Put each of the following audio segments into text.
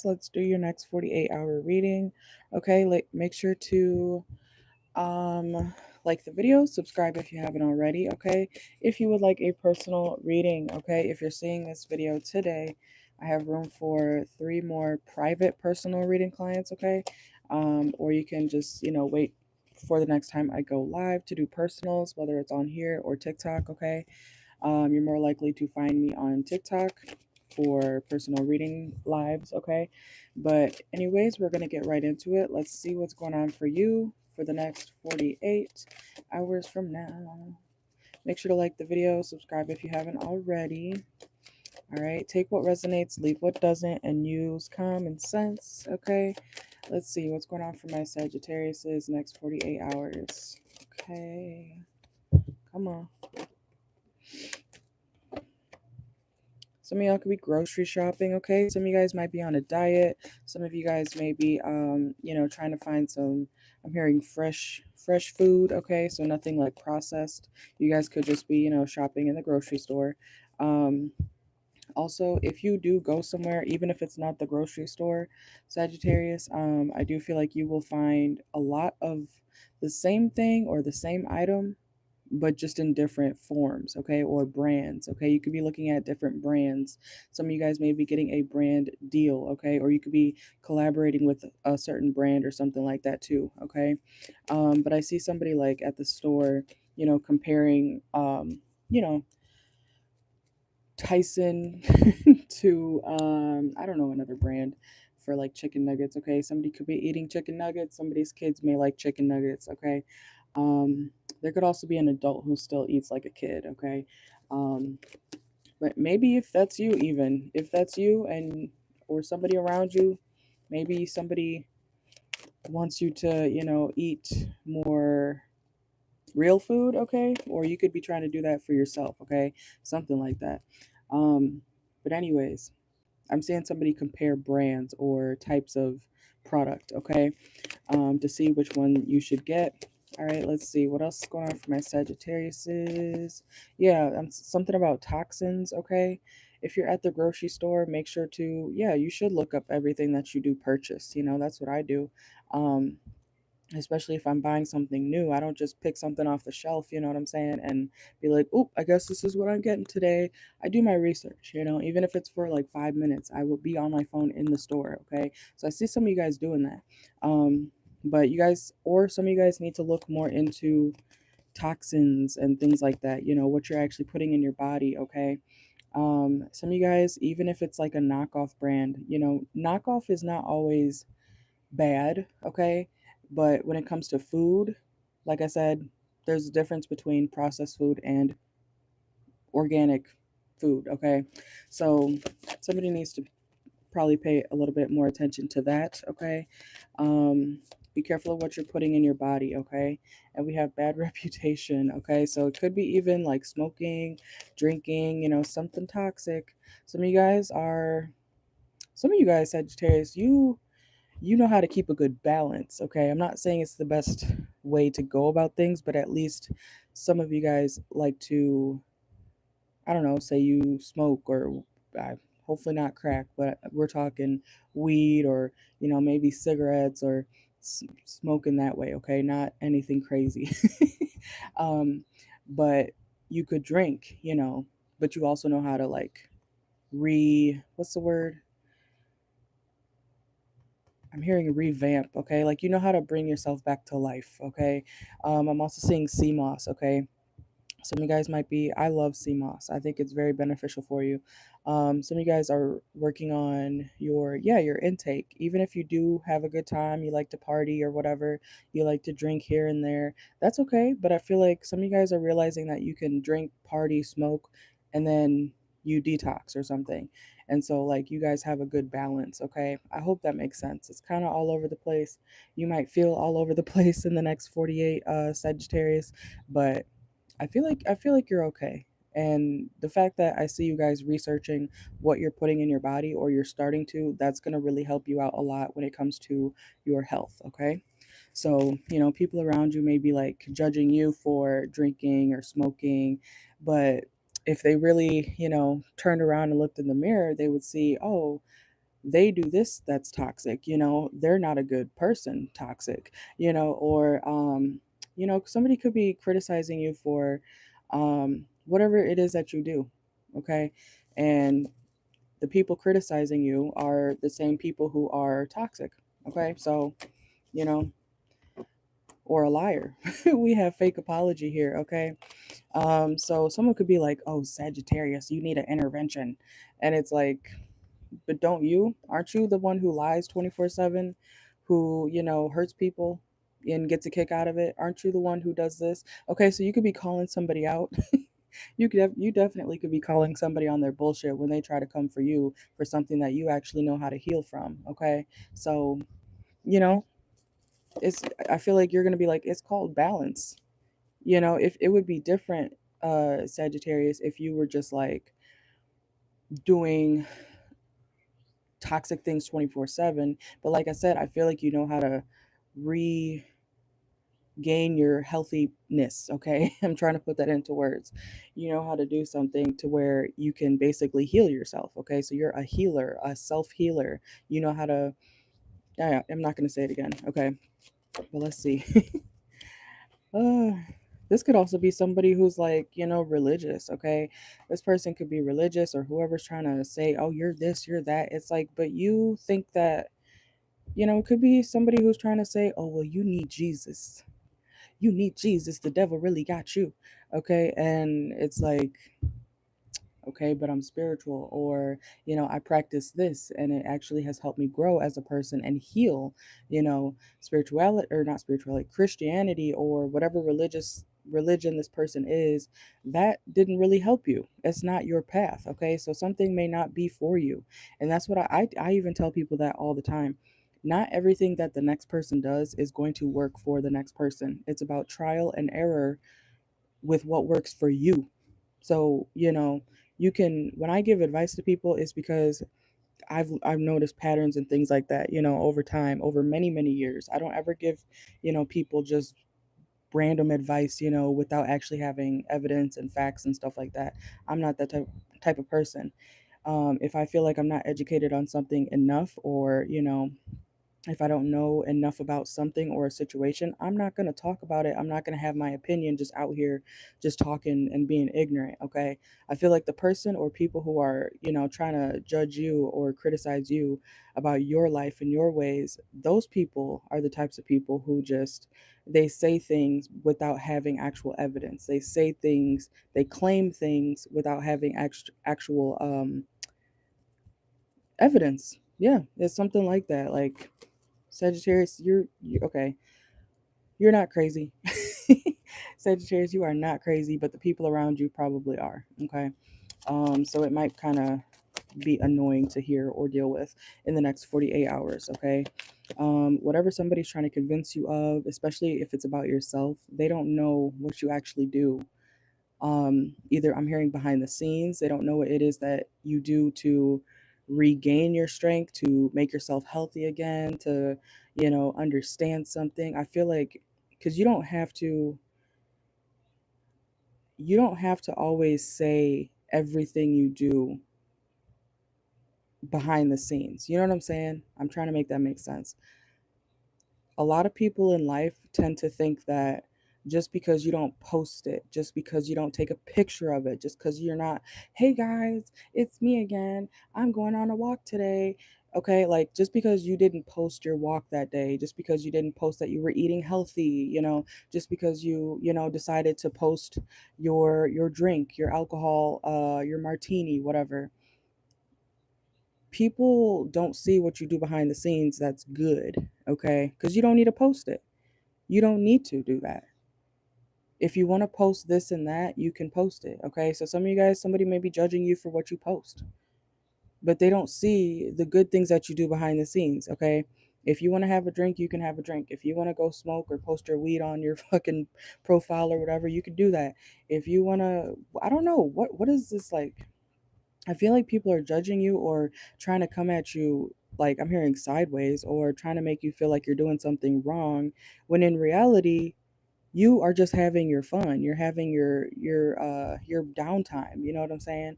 let's do your next 48-hour reading. Okay, like make sure to like the video, subscribe if you haven't already. Okay, if you would like a personal reading, okay, if you're seeing this video today, I have room for 3 more private personal reading clients. Okay, or you can just wait for the next time I go live to do personals, whether it's on here or TikTok. Okay, you're more likely to find me on TikTok for personal reading lives, okay? But, anyways, we're going to get right into it. Let's see what's going on for you for the next 48 hours from now. Make sure to like the video, subscribe if you haven't already. All right, take what resonates, leave what doesn't, and use common sense, okay? Let's see what's going on for my Sagittarius's next 48 hours. Okay, come on. Some of y'all could be grocery shopping, okay? Some of you guys might be on a diet. Some of you guys may be, trying to find some, I'm hearing fresh food, okay? So nothing like processed. You guys could just be, shopping in the grocery store. Um, Also, if you do go somewhere, even if it's not the grocery store, Sagittarius, I do feel like you will find a lot of the same thing or the same item, but just in different forms, okay, or brands, okay. You could be looking at different brands. Some of you guys may be getting a brand deal, okay, or you could be collaborating with a certain brand or something like that too, okay. But I see somebody like at the store, comparing, you know, Tyson to I don't know, another brand for like chicken nuggets, okay? Somebody could be eating chicken nuggets, somebody's kids may like chicken nuggets, okay? There could also be an adult who still eats like a kid, okay? Um but maybe if that's you, even if that's you and or somebody around you, maybe somebody wants you to, eat more real food, okay? Or you could be trying to do that for yourself, okay? Something like that. Um, but anyways, I'm seeing somebody compare brands or types of product, okay? To see which one you should get. All right, let's see what else is going on for my Sagittariuses. Yeah, something about toxins, okay? If you're at the grocery store, make sure to, yeah, you should look up everything that you do purchase. That's what I do. Um, Especially if I'm buying something new. I don't just pick something off the shelf, you know what I'm saying, and be like, "Oop, I guess this is what I'm getting today." I do my research, even if it's for like 5 minutes, I will be on my phone in the store, okay? So I see some of you guys doing that. But you guys, or some of you guys need to look more into toxins and things like that, what you're actually putting in your body, okay? Some of you guys, even if it's like a knockoff brand, knockoff is not always bad, okay? But when it comes to food, like I said, there's a difference between processed food and organic food, okay? So somebody needs to probably pay a little bit more attention to that, okay? Be careful of what you're putting in your body, okay? And we have bad reputation, okay? So it could be even like smoking, drinking, something toxic. Some of you guys, Sagittarius, you know how to keep a good balance, okay? I'm not saying it's the best way to go about things, but at least some of you guys like to, I don't know, say you smoke or hopefully not crack, but we're talking weed or, maybe cigarettes or smoking that way, okay? Not anything crazy. um, but you could drink, but you also know how to like what's the word? I'm hearing revamp, okay? Like you know how to bring yourself back to life, okay? I'm also seeing sea moss, okay? Some of you guys might be, I love sea moss. I think it's very beneficial for you. Some of you guys are working on your intake. Even if you do have a good time, you like to party or whatever, you like to drink here and there, that's okay. But I feel like some of you guys are realizing that you can drink, party, smoke, and then you detox or something. And so, like, you guys have a good balance, okay? I hope that makes sense. It's kind of all over the place. You might feel all over the place in the next 48 Sagittarius, but I feel like you're okay. And the fact that I see you guys researching what you're putting in your body or you're starting to, that's going to really help you out a lot when it comes to your health, okay? So, people around you may be like judging you for drinking or smoking, but if they really, turned around and looked in the mirror, they would see, oh, they do this that's toxic, they're not a good person, toxic, or somebody could be criticizing you for whatever it is that you do, okay? And the people criticizing you are the same people who are toxic, okay? So, you know, or a liar. We have fake apology here, okay? So someone could be like, "Oh, Sagittarius, you need an intervention," and it's like, but don't you? Aren't you the one who lies 24/7, who hurts people and gets a kick out of it? Aren't you the one who does this? Okay, so you could be calling somebody out. You definitely could be calling somebody on their bullshit when they try to come for you for something that you actually know how to heal from. Okay, so you know it's I feel like you're gonna be like, it's called balance. If it would be different, Sagittarius, if you were just like doing toxic things 24/7. But like I said, I feel like you know how to regain your healthiness. Okay, I'm trying to put that into words. You know how to do something to where you can basically heal yourself. Okay, so you're a healer, a self healer. You know how to. Yeah, I'm not going to say it again. Okay, but let's see. Uh, this could also be somebody who's like, religious, okay? This person could be religious, or whoever's trying to say, "Oh, you're this, you're that." It's like, but you think that, it could be somebody who's trying to say, "Oh, well, you need Jesus. You need Jesus. The devil really got you." Okay? And it's like, okay, but I'm spiritual, or I practice this and it actually has helped me grow as a person and heal. Spirituality, or not spirituality, Christianity, or whatever religion this person is, that didn't really help you. It's not your path. Okay, so something may not be for you. And that's what I even tell people that all the time. Not everything that the next person does is going to work for the next person. It's about trial and error with what works for you. So, you can, when I give advice to people, it's because I've noticed patterns and things like that, over time, over many, many years. I don't ever give, people just random advice, without actually having evidence and facts and stuff like that. I'm not that type of person. If I feel like I'm not educated on something enough, or if I don't know enough about something or a situation, I'm not going to talk about it. I'm not going to have my opinion just out here, just talking and being ignorant. Okay. I feel like the person or people who are, trying to judge you or criticize you about your life and your ways, those people are the types of people who just, they say things without having actual evidence. They say things, they claim things without having actual evidence. Yeah. It's something like that. Like, Sagittarius, you okay. You're not crazy. Sagittarius, you are not crazy, but the people around you probably are. Okay. So it might kind of be annoying to hear or deal with in the next 48 hours. Okay. Whatever somebody's trying to convince you of, especially if it's about yourself, they don't know what you actually do. Either I'm hearing behind the scenes, they don't know what it is that you do to regain your strength, to make yourself healthy again, to understand something. I feel like, because you don't have to always say everything you do behind the scenes. You know what I'm saying? I'm trying to make that make sense. A lot of people in life tend to think that just because you don't post it, just because you don't take a picture of it, just because you're not, "Hey guys, it's me again. I'm going on a walk today." Okay, like, just because you didn't post your walk that day, just because you didn't post that you were eating healthy, just because you decided to post your drink, your alcohol, your martini, whatever. People don't see what you do behind the scenes that's good, okay? Because you don't need to post it. You don't need to do that. If you want to post this and that, you can post it. Okay. So some of you guys, somebody may be judging you for what you post, but they don't see the good things that you do behind the scenes. Okay. If you want to have a drink, you can have a drink. If you want to go smoke or post your weed on your fucking profile or whatever, you can do that. If you want to, I don't know, what is this like? I feel like people are judging you or trying to come at you, like I'm hearing sideways, or trying to make you feel like you're doing something wrong, when in reality, you are just having your fun. You're having your downtime. You know what I'm saying?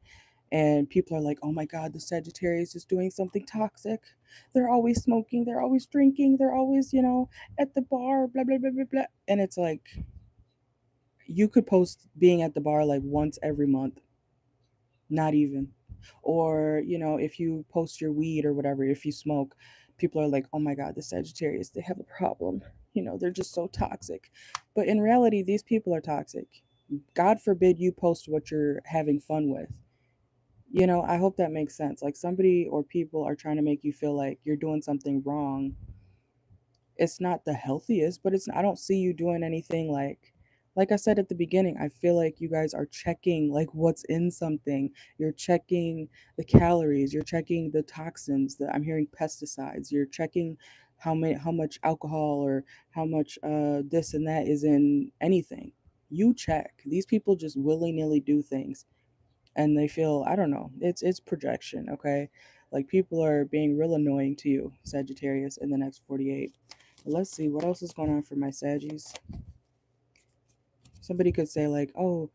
And people are like, oh my God, the Sagittarius is doing something toxic. They're always smoking, they're always drinking, they're always, at the bar, blah, blah, blah, blah, blah. And it's like, you could post being at the bar like once every month, not even. Or, if you post your weed or whatever, if you smoke, people are like, oh my God, the Sagittarius, they have a problem. They're just so toxic. But in reality, these people are toxic. God forbid you post what you're having fun with. I hope that makes sense. Like somebody or people are trying to make you feel like you're doing something wrong. It's not the healthiest, but I don't see you doing anything like I said at the beginning, I feel like you guys are checking like what's in something. You're checking the calories, you're checking the toxins, I'm hearing pesticides, you're checking how much alcohol or how much this and that is in anything. You check. These people just willy-nilly do things and they feel, I don't know, it's projection, okay? Like people are being real annoying to you, Sagittarius, in the next 48. Let's see what else is going on for my Saggies. Somebody could say like, oh,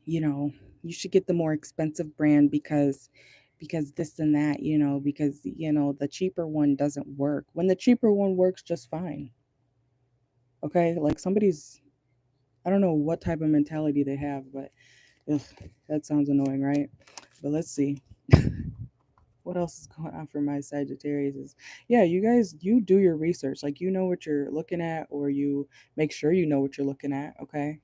you know, you should get the more expensive brand because this and that, because the cheaper one doesn't work. When the cheaper one works just fine. Okay? Like somebody's, I don't know what type of mentality they have, but ugh, that sounds annoying, right? But let's see. What else is going on for my Sagittarius is, yeah, you guys, you do your research. Like you know what you're looking at, or you make sure you know what you're looking at, okay?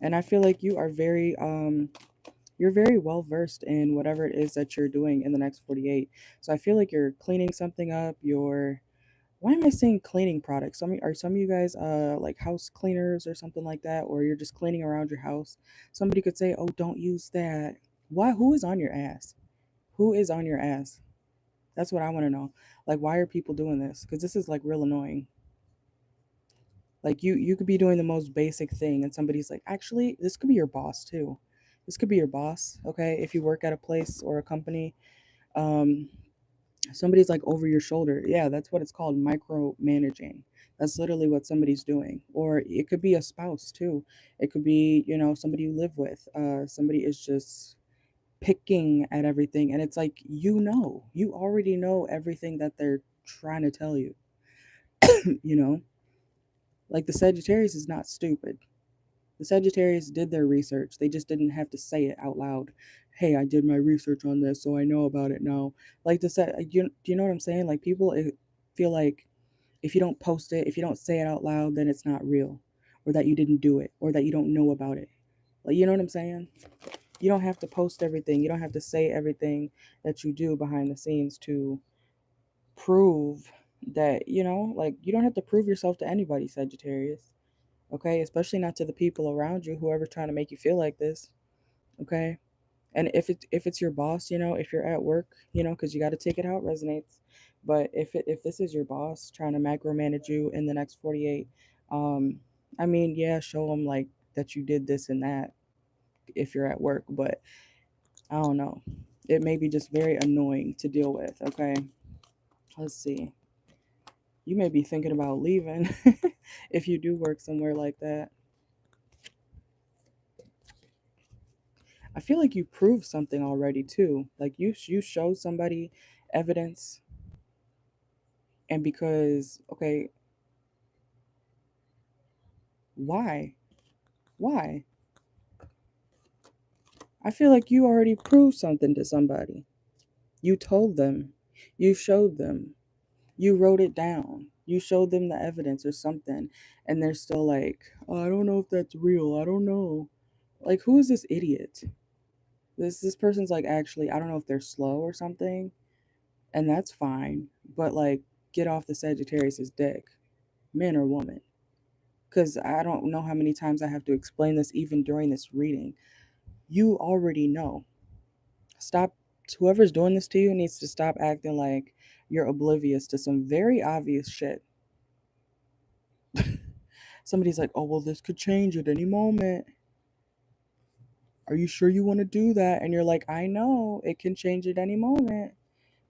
And I feel like you're very well versed in whatever it is that you're doing in the next 48. So I feel like you're cleaning something up. Why am I saying cleaning products? Some of you guys like house cleaners or something like that, or you're just cleaning around your house? Somebody could say, "Oh, don't use that." Why? Who is on your ass? Who is on your ass? That's what I want to know. Like, why are people doing this? Because this is like real annoying. Like you could be doing the most basic thing, and somebody's like, actually, this could be your boss too. This could be your boss, okay? If you work at a place or a company, um, somebody's like over your shoulder. Yeah, that's what it's called, micromanaging. That's literally what somebody's doing. Or it could be a spouse too. It could be, somebody you live with. Somebody is just picking at everything, and it's like you already know everything that they're trying to tell you. you know, like the Sagittarius is not stupid. The Sagittarius did their research. They just didn't have to say it out loud. Hey, I did my research on this, so I know about it now. Like the set, do you know what I'm saying? Like people feel like if you don't post it, if you don't say it out loud, then it's not real, or that you didn't do it, or that you don't know about it. Like you know what I'm saying? You don't have to post everything. You don't have to say everything that you do behind the scenes to prove that, like you don't have to prove yourself to anybody, Sagittarius. Okay? Especially not to the people around you, whoever's trying to make you feel like this. Okay? And if it's your boss, if you're at work, because you got to take it how it resonates. But if this is your boss trying to macromanage you in the next 48, um, I mean, yeah, show them like that you did this and that if you're at work, but I don't know. It may be just very annoying to deal with. Okay, let's see. You may be thinking about leaving if you do work somewhere like that. I feel like you proved something already too. Like you showed somebody evidence, and because okay, why? Why? I feel like you already proved something to somebody. You told them. You showed them. You wrote it down. You showed them the evidence or something, and they're still like, oh, I don't know if that's real. I don't know. Like, who is this idiot? This person's like, actually, I don't know if they're slow or something, and that's fine. But like, get off the Sagittarius's dick, man or woman, because I don't know how many times I have to explain this even during this reading. You already know. Stop. Whoever's doing this to you needs to stop acting like you're oblivious to some very obvious shit. Somebody's like, oh, well, this could change at any moment. Are you sure you want to do that? And you're like, I know it can change at any moment.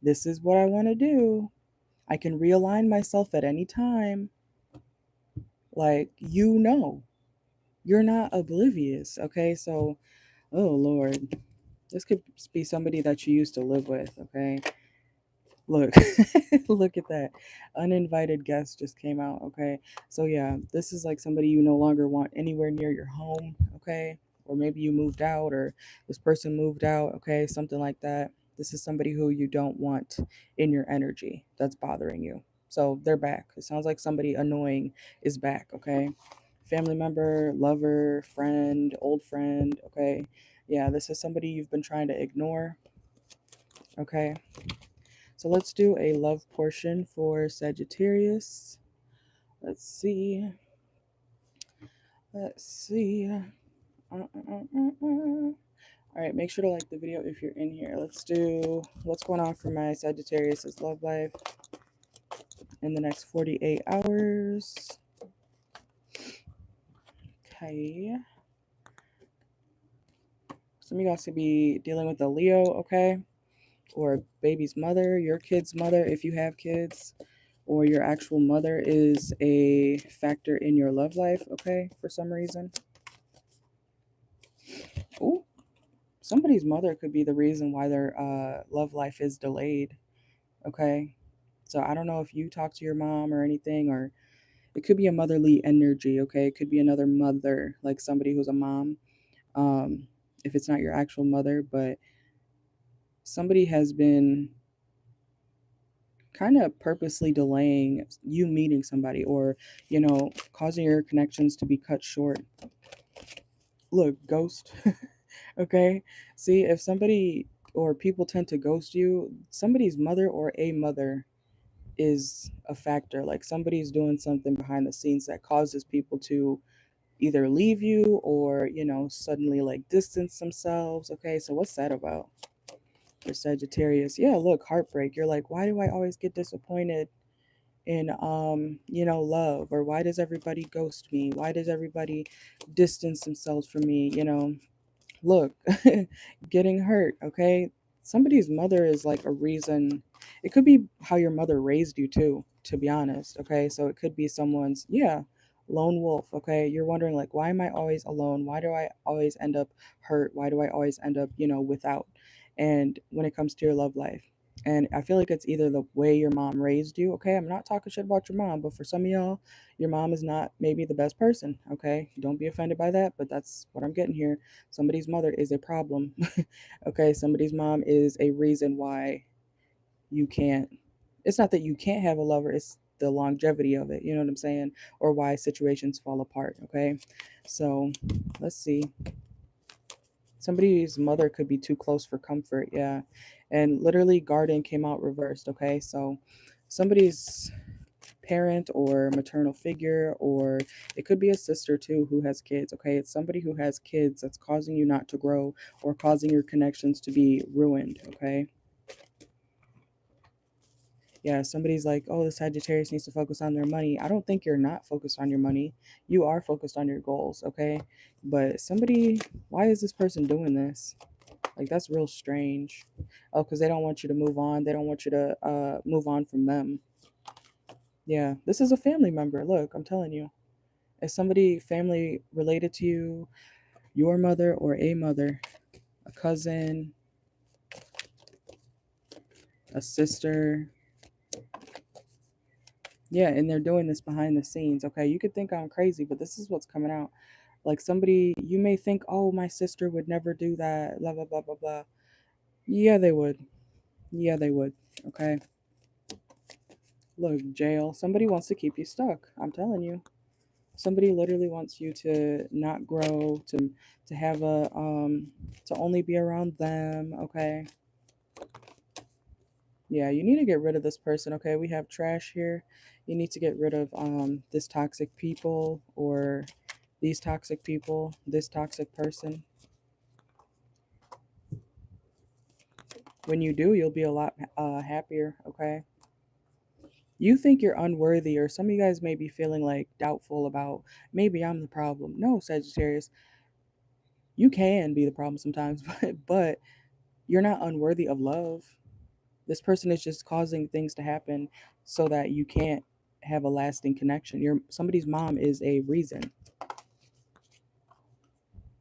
This is what I want to do. I can realign myself at any time. Like, you're not oblivious. Okay. So, Oh, Lord. This could be somebody that you used to live with, okay? Look, look at that. Uninvited guest just came out, okay? So, yeah, this is like somebody you no longer want anywhere near your home, okay? Or maybe you moved out or this person moved out, okay? Something like that. This is somebody who you don't want in your energy that's bothering you. So, they're back. It sounds like somebody annoying is back, okay? Family member, lover, friend, old friend, okay? Yeah, this is somebody you've been trying to ignore, okay? So let's do a love portion for Sagittarius. Let's see. Let's see. All right, make sure to like the video if you're in here. Let's do what's going on for my Sagittarius's love life in the next 48 hours. Okay. Some of you guys could be dealing with a Leo, okay? Or baby's mother, your kid's mother if you have kids, or your actual mother is a factor in your love life, okay, for some reason. Ooh, somebody's mother could be the reason why their love life is delayed, okay? So I don't know if you talk to your mom or anything, or it could be a motherly energy, okay? It could be another mother, like somebody who's a mom, if it's not your actual mother, but somebody has been kind of purposely delaying you meeting somebody, or causing your connections to be cut short. Look, ghost. Okay, see, if somebody or people tend to ghost you, somebody's mother or a mother is a factor. Like somebody's doing something behind the scenes that causes people to either leave you or suddenly like distance themselves. Okay, so what's that about for Sagittarius? Yeah, look, heartbreak. You're like, why do I always get disappointed in love? Or why does everybody ghost me? Why does everybody distance themselves from me? Look, getting hurt, okay? Somebody's mother is like a reason. It could be how your mother raised you too, to be honest, okay? So it could be someone's, yeah, lone wolf, okay? You're wondering like, why am I always alone? Why do I always end up hurt? Why do I always end up, without? And when it comes to your love life, and I feel like it's either the way your mom raised you, okay? I'm not talking shit about your mom, but for some of y'all, your mom is not maybe the best person, okay? Don't be offended by that, but that's what I'm getting here. Somebody's mother is a problem. Okay, somebody's mom is a reason why you can't. It's not that you can't have a lover, it's the longevity of it. You know what I'm saying? Or why situations fall apart. Okay, so let's see. Somebody's mother could be too close for comfort. Yeah, and literally, garden came out reversed. Okay, so somebody's parent or maternal figure, or it could be a sister too who has kids. Okay, it's somebody who has kids that's causing you not to grow or causing your connections to be ruined. Okay, yeah, somebody's like, oh, the Sagittarius needs to focus on their money. I don't think you're not focused on your money. You are focused on your goals. Okay, but somebody, why is this person doing this? Like, that's real strange. Oh, because they don't want you to move on. They don't want you to move on from them. Yeah, this is a family member. Look, I'm telling you. Is somebody family related to you, your mother or a mother, a cousin, a sister? Yeah, and they're doing this behind the scenes. Okay, you could think I'm crazy, but this is what's coming out. Like somebody, you may think, oh, my sister would never do that, blah, blah, blah, blah, blah. Yeah, they would. Yeah, they would. Okay. Look, jail. Somebody wants to keep you stuck. I'm telling you. Somebody literally wants you to not grow, to have to only be around them. Okay. Yeah, you need to get rid of this person, okay? We have trash here. You need to get rid of this toxic people, or these toxic people, this toxic person. When you do, you'll be a lot happier, okay? You think you're unworthy, or some of you guys may be feeling like doubtful about maybe I'm the problem. No, Sagittarius, you can be the problem sometimes, but you're not unworthy of love. This person is just causing things to happen so that you can't have a lasting connection. Somebody's mom is a reason.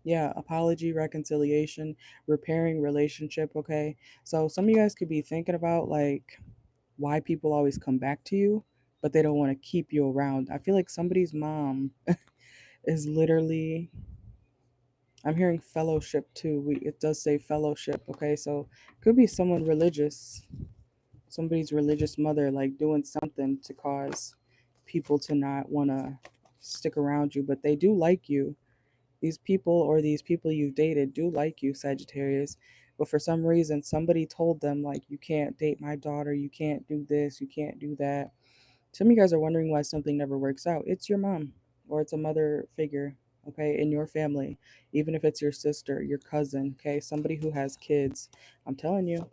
Yeah, apology, reconciliation, repairing relationship, okay? So some of you guys could be thinking about like why people always come back to you, but they don't want to keep you around. I feel like somebody's mom is literally, I'm hearing fellowship too. It does say fellowship, okay? So could be someone religious, somebody's religious mother like doing something to cause people to not want to stick around you, but they do like you. These people or these people you've dated do like you, Sagittarius. But for some reason, somebody told them, like, you can't date my daughter, you can't do this, you can't do that. Some of you guys are wondering why something never works out. It's your mom or it's a mother figure, okay, in your family. Even if it's your sister, your cousin, okay, somebody who has kids. I'm telling you.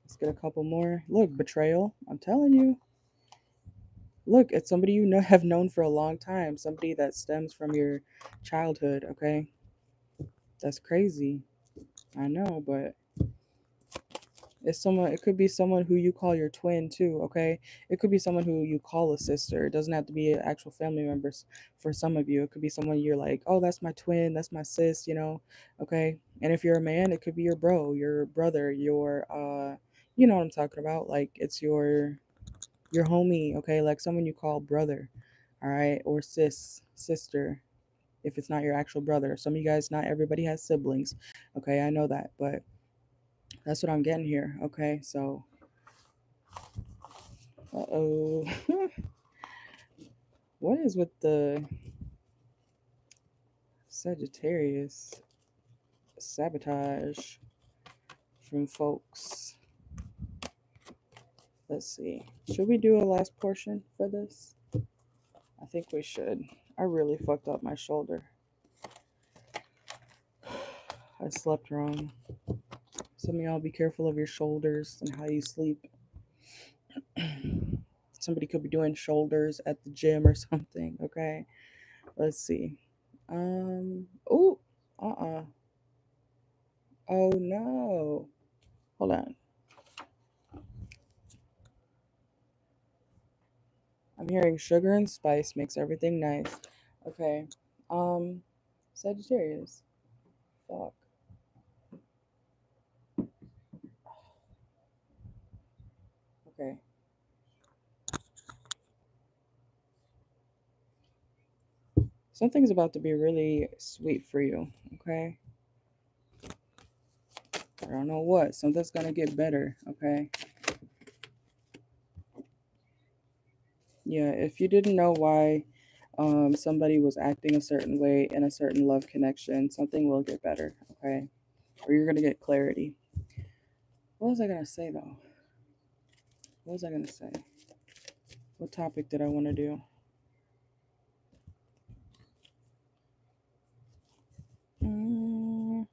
Let's get a couple more. Look, betrayal. I'm telling you. Look, it's somebody you know have known for a long time. Somebody that stems from your childhood, okay? That's crazy. I know, but it's someone, it could be someone who you call your twin too, okay? It could be someone who you call a sister. It doesn't have to be an actual family members for some of you. It could be someone you're like, "Oh, that's my twin, that's my sis," okay? And if you're a man, it could be your bro, your brother, your you know what I'm talking about? Like it's your homie, okay? Like someone you call brother, all right? Or sister, if it's not your actual brother. Some of you guys, not everybody has siblings, okay? I know that, but that's what I'm getting here, okay? So, uh-oh. What is with the Sagittarius sabotage from folks? Let's see. Should we do a last portion for this? I think we should. I really fucked up my shoulder. I slept wrong. Some of y'all be careful of your shoulders and how you sleep. Somebody could be doing shoulders at the gym or something, okay? Let's see. Oh, uh-uh. Oh no. Hold on. I'm hearing sugar and spice makes everything nice. Okay. Um, Sagittarius. Fuck. Okay. Something's about to be really sweet for you, okay? I don't know what. Something's gonna get better, okay? Yeah, if you didn't know why somebody was acting a certain way in a certain love connection, something will get better, okay? Or you're gonna get clarity. What was I gonna say though? What was I gonna say? What topic did I want to do? Mm,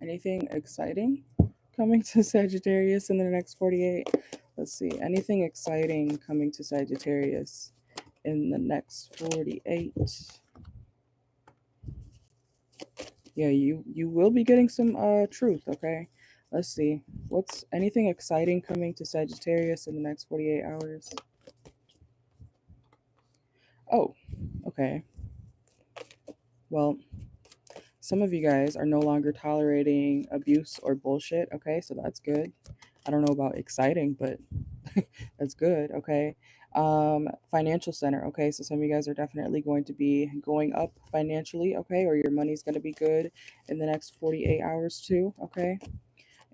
anything exciting coming to Sagittarius in the next 48? Let's see. Anything exciting coming to Sagittarius in the next 48? Yeah, you will be getting some truth, okay? Let's see. What's anything exciting coming to Sagittarius in the next 48 hours? Oh, okay. Well, some of you guys are no longer tolerating abuse or bullshit, okay? So that's good. I don't know about exciting, but that's good, okay? Financial center, okay? So some of you guys are definitely going to be going up financially, okay? Or your money's going to be good in the next 48 hours too, okay?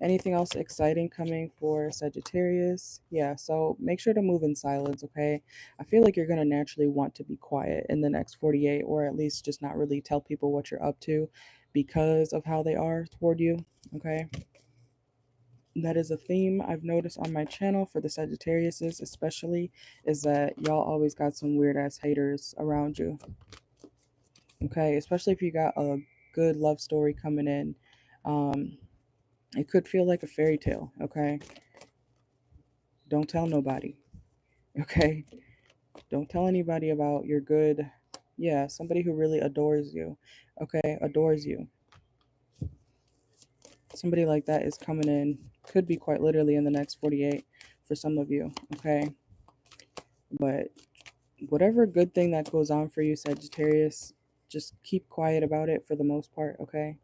Anything else exciting coming for Sagittarius? Yeah, so make sure to move in silence, okay? I feel like you're going to naturally want to be quiet in the next 48, or at least just not really tell people what you're up to because of how they are toward you, okay? That is a theme I've noticed on my channel for the Sagittariuses, especially, is that y'all always got some weird ass haters around you, okay? Especially if you got a good love story coming in. Um, it could feel like a fairy tale, okay? Don't tell nobody, okay? Don't tell anybody about your good, yeah, somebody who really adores you, okay? Adores you. Somebody like that is coming in, could be quite literally in the next 48 for some of you, okay? But whatever good thing that goes on for you, Sagittarius, just keep quiet about it for the most part, okay?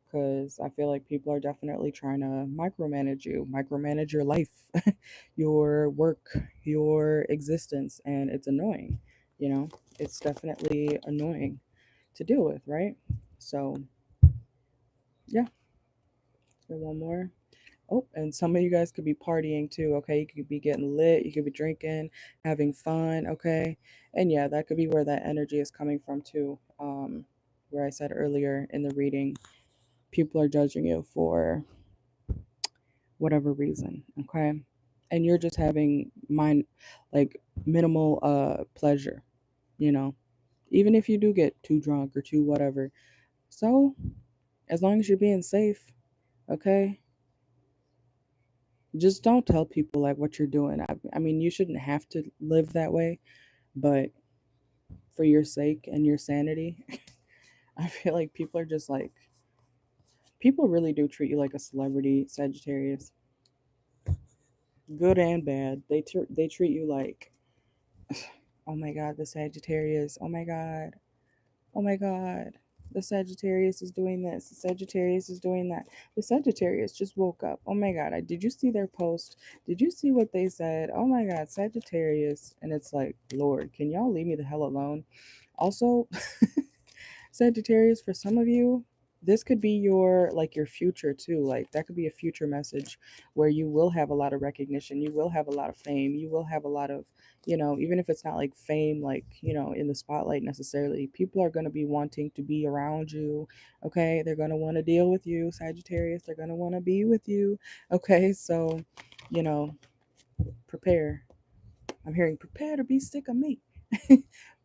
Because I feel like people are definitely trying to micromanage your life, your work, your existence, and it's annoying. You know, it's definitely annoying to deal with, right? So, yeah, so one more. Oh, and some of you guys could be partying too, okay? You could be getting lit, you could be drinking, having fun, okay? And yeah, that could be where that energy is coming from too. Where I said earlier in the reading, people are judging you for whatever reason, okay? And you're just having mind like minimal pleasure, you know. Even if you do get too drunk or too whatever. So, as long as you're being safe, okay? Just don't tell people like what you're doing. I mean, you shouldn't have to live that way, but for your sake and your sanity, I feel like people are just like people really do treat you like a celebrity, Sagittarius. Good and bad. They treat you like, oh my god, the Sagittarius. Oh my god. Oh my god. The Sagittarius is doing this. The Sagittarius is doing that. The Sagittarius just woke up. Oh my god. Did you see their post? Did you see what they said? Oh my god, Sagittarius. And it's like, Lord, can y'all leave me the hell alone? Also, Sagittarius, for some of you, this could be your like your future too. Like that could be a future message where you will have a lot of recognition, you will have a lot of fame, you will have a lot of, even if it's not like fame like, in the spotlight necessarily, people are going to be wanting to be around you. Okay? They're going to want to deal with you, Sagittarius. They're going to want to be with you. Okay? So, you know, prepare. I'm hearing prepare to be sick of me.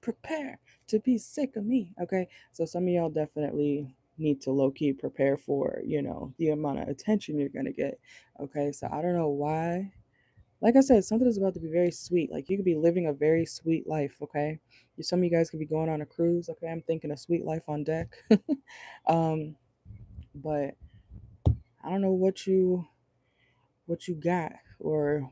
Prepare to be sick of me. Okay. So some of y'all definitely need to low key prepare for, the amount of attention you're going to get. Okay. So I don't know why. Like I said, something is about to be very sweet. Like you could be living a very sweet life. Okay. Some of you guys could be going on a cruise. Okay. I'm thinking a sweet life on deck. um, but I don't know what you got or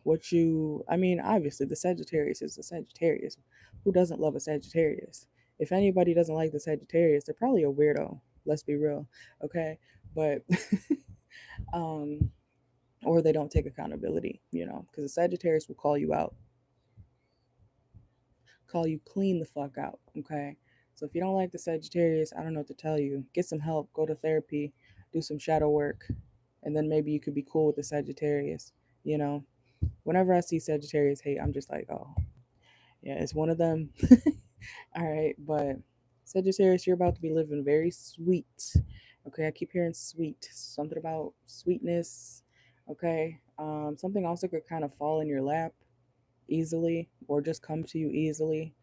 I mean, obviously the Sagittarius is the Sagittarius. Who doesn't love a Sagittarius? If anybody doesn't like the Sagittarius, they're probably a weirdo. Let's be real. Okay? But um or they don't take accountability, because the Sagittarius will call you out, call you clean the fuck out. Okay? So if you don't like the Sagittarius, I don't know what to tell you. Get some help, go to therapy, do some shadow work, and then maybe you could be cool with the Sagittarius, you know. Whenever I see Sagittarius hate, I'm just like, oh, yeah, it's one of them. All right, but Sagittarius, you're about to be living very sweet. Okay, I keep hearing sweet. Something about sweetness. Okay, something also could kind of fall in your lap easily or just come to you easily.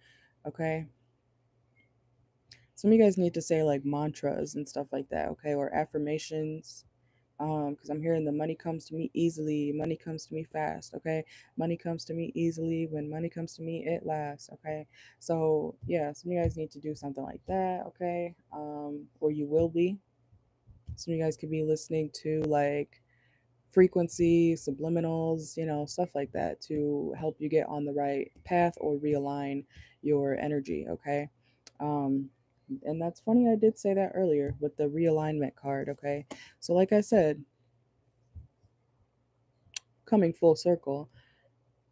Okay, some of you guys need to say like mantras and stuff like that. Okay, or affirmations, because I'm hearing the money comes to me easily, money comes to me fast. Okay, money comes to me easily. When money comes to me, it lasts. Okay, so yeah, some of you guys need to do something like that. Okay, or you will be. Some of you guys could be listening to like frequency subliminals, stuff like that to help you get on the right path or realign your energy. Okay, um and that's funny, I did say that earlier with the realignment card. Okay, so like I said, coming full circle,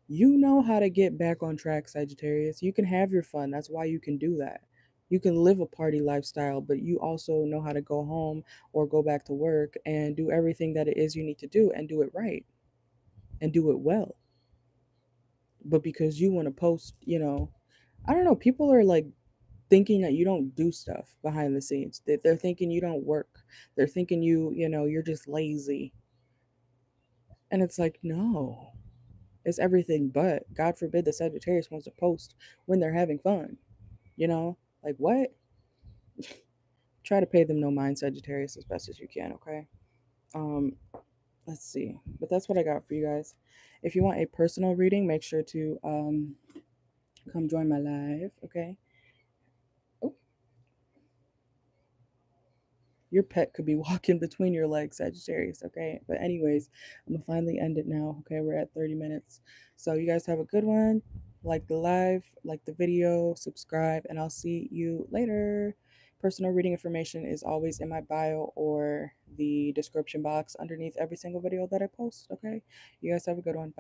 you know how to get back on track, Sagittarius. You can have your fun. That's why you can do that. You can live a party lifestyle, but you also know how to go home or go back to work and do everything that it is you need to do and do it right and do it well. But because you want to post, I don't know, people are like thinking that you don't do stuff behind the scenes. That they're thinking you don't work. They're thinking you're just lazy. And it's like, no. It's everything but. God forbid the Sagittarius wants to post when they're having fun. Like what? Try to pay them no mind, Sagittarius, as best as you can, okay? Um, let's see. But that's what I got for you guys. If you want a personal reading, make sure to come join my live, okay? Oh, your pet could be walking between your legs, Sagittarius, okay? But anyways, I'm gonna finally end it now, okay? We're at 30 minutes. So you guys have a good one. like the live, like the video, subscribe, and I'll see you later. Personal reading information is always in my bio or the description box underneath every single video that I post. Okay, you guys have a good one. Bye.